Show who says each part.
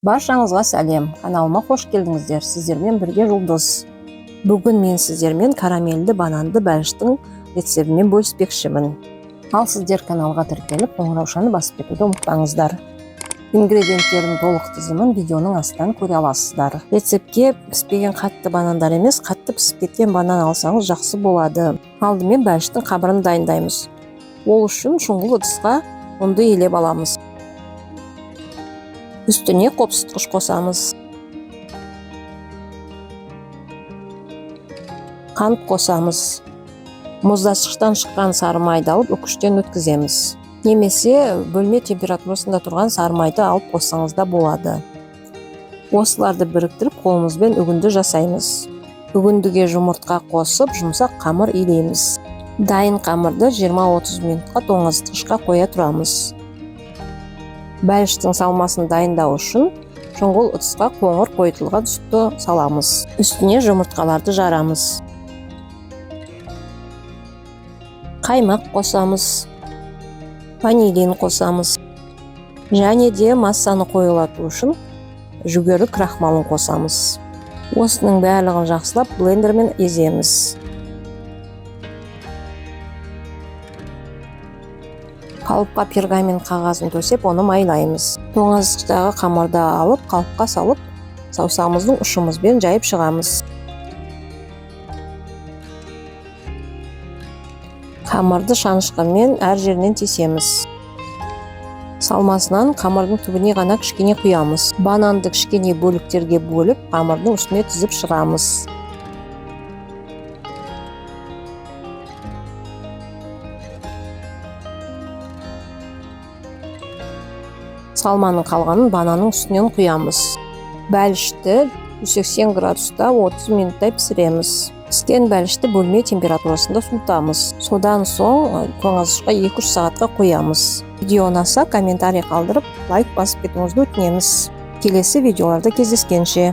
Speaker 1: Баршаңызға сәлем, каналыма қош келдіңіздер. Сіздермен бірге Жұлдыз. Бүгін мен сіздермен карамельді бананды бәліштің рецебімен бөліспекшімін. Ал сіздер каналға тіркеліп, қоңыраушаны басып кетуді ұмытпаңыздар. Ингредиенттердің толық тізімін видеоның астынан көре аласыздар. Рецепке піспеген қатты банандар емес, қатты пісіп кеткен банан алсаңыз жақсы болады. Алдымен бәліштің қабырын дайындаймыз. Ол үшін шұңғыл ыдысқа ұнды елеп аламыз. Үстіне қопсытқыш қосамыз. Қант қосамыз. Мұздасқыштан шыққан сары майды алып үкіштен өткіземіз. Немесе бөлме температурасында тұрған сары майды алып қоссаңыз да болады. Осыларды біріктіріп қолымызбен үгінді жасаймыз. Үгіндіге жұмыртқа қосып, жұмсақ қамыр илейміз. Дайын қамырды 20-30 минутқа тоңазытқышқа қоя тұрамыз. Бәліштің салмасын дайындау үшін шұңғыл ыдысқа қоңыр қойытылған сүтті саламыз. Үстіне жұмыртқаларды жарамыз. Қаймақ қосамыз. Ванилин қосамыз. Және де массаны қойылату үшін жүгері крахмалын қосамыз. Осының барлығын жақсылап блендермен ezеміз. Қалыпқа пергамент қағазын төсеп, оны майлаймыз. Тоңазытқыштағы қамырды алып, қалыпқа салып, саусағымыздың ұшымызбен жайып шығамыз. Қамырды шанышқымен әр жерінен тесеміз. Салмасынан қамырдың түбіне ғана кішкене құямыз. Бананды кішкене бөліктерге бөліп, қамырдың үстіне тізіп шығамыз. Салманың қалғанын бананның үстінен құямыз. Бәлішті 180 градуста 30 минуттай пісіреміз. Піскен бәлішті бөлме температурасында суытамыз. Содан соң тоңазытқышқа 2-3 сағатқа қоямыз. Видео ұнаса комментарий қалдырып, лайк басып кетуіңізді өтінеміз. Келесі видеоларда кездескенше.